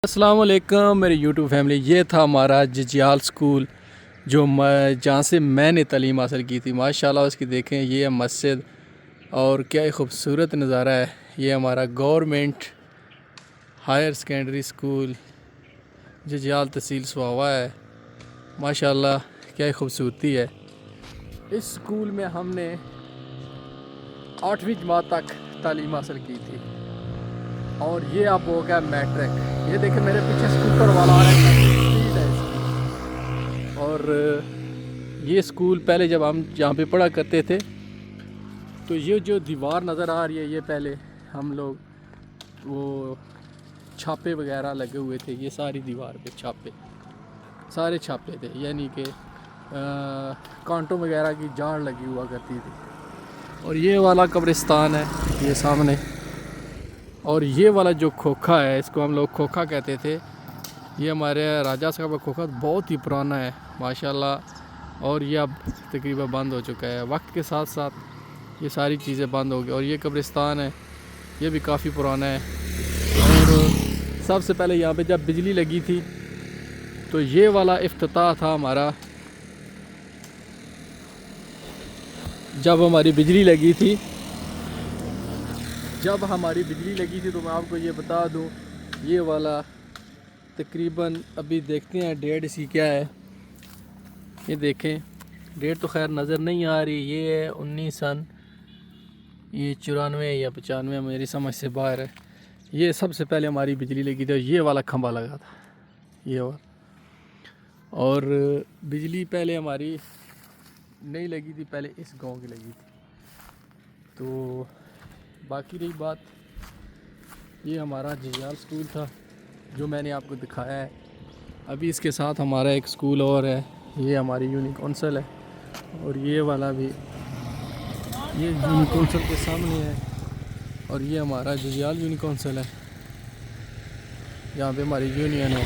السلام علیکم میری یوٹیوب فیملی. یہ تھا ہمارا ججیال سکول جو جہاں سے میں نے تعلیم حاصل کی تھی. ماشاءاللہ اس کی دیکھیں, یہ ہے مسجد اور کیا ہی خوبصورت نظارہ ہے. یہ ہمارا گورنمنٹ ہائر سیکنڈری سکول ججیال تحصیل سواوا ہے. ماشاءاللہ کیا ہی خوبصورتی ہے. اس سکول میں ہم نے 8ویں جماعت تک تعلیم حاصل کی تھی اور یہ اب ہو گیا میٹرک. یہ دیکھیں میرے پیچھے اسکوٹر والا آ رہا ہے. اور یہ اسکول پہلے جب ہم یہاں پہ پڑھا کرتے تھے تو یہ جو دیوار نظر آ رہی ہے, یہ پہلے ہم لوگ وہ چھاپے وغیرہ لگے ہوئے تھے. یہ ساری دیوار پہ چھاپے, سارے چھاپے تھے, یعنی کہ کانٹوں وغیرہ کی جاڑ لگی ہوا کرتی تھی. اور یہ والا قبرستان ہے یہ سامنے. اور یہ والا جو کھوکھا ہے, اس کو ہم لوگ کھوکھا کہتے تھے. یہ ہمارے راجہ صاحب کا کھوکھا بہت ہی پرانا ہے ماشاءاللہ, اور یہ اب تقریباً بند ہو چکا ہے. وقت کے ساتھ ساتھ یہ ساری چیزیں بند ہو گئی. اور یہ قبرستان ہے, یہ بھی کافی پرانا ہے. اور سب سے پہلے یہاں پہ جب بجلی لگی تھی تو یہ والا افتتاح تھا ہمارا. جب ہماری بجلی لگی تھی تو میں آپ کو یہ بتا دوں, یہ والا تقریباً ابھی دیکھتے ہیں ڈیٹ اس کی کیا ہے. یہ دیکھیں ڈیٹ تو خیر نظر نہیں آ رہی. یہ ہے 94 یا 95, میری سمجھ سے باہر ہے. یہ سب سے پہلے ہماری بجلی لگی تھی اور یہ والا کھمبا لگا تھا یہ والا. اور بجلی پہلے ہماری نہیں لگی تھی, پہلے اس گاؤں کی لگی تھی. تو باقی رہی بات, یہ ہمارا ججیال سکول تھا جو میں نے آپ کو دکھایا ہے. ابھی اس کے ساتھ ہمارا ایک سکول اور ہے, یہ ہماری یونی کونسل ہے. اور یہ والا بھی یہ یونی کونسل کے سامنے ہے. اور یہ ہمارا ججیال یونی کونسل ہے, یہاں پہ ہماری یونین ہے.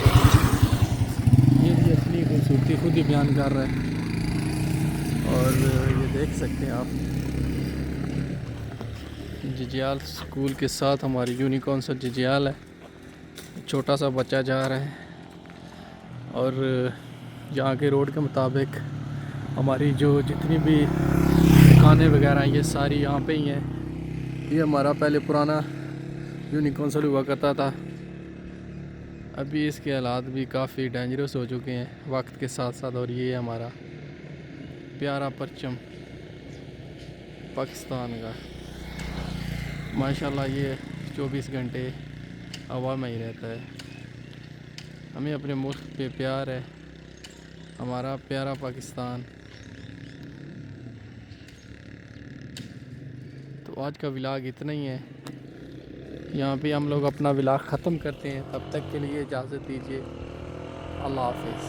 یہ بھی اپنی خوبصورتی خود ہی بیان کر رہا ہے. اور یہ دیکھ سکتے ہیں آپ ججیال سکول کے ساتھ ہماری یونی کونسل ججیال ہے. چھوٹا سا بچہ جا رہا ہے. اور یہاں کے روڈ کے مطابق ہماری جو جتنی بھی دکانیں وغیرہ ہیں یہ ساری یہاں پہ ہی ہیں. یہ ہمارا پہلے پرانا یونی کونسل ہوا کرتا تھا. ابھی اس کے حالات بھی کافی ڈینجرس ہو چکے ہیں وقت کے ساتھ ساتھ. اور یہ ہمارا پیارا پرچم پاکستان کا, ماشاءاللہ یہ 24 گھنٹے ہوا میں ہی رہتا ہے. ہمیں اپنے ملک پہ پیار ہے, ہمارا پیارا پاکستان. تو آج کا ولاگ اتنا ہی ہے, یہاں پہ ہم لوگ اپنا ولاگ ختم کرتے ہیں. تب تک کے لیے اجازت دیجیے, اللہ حافظ.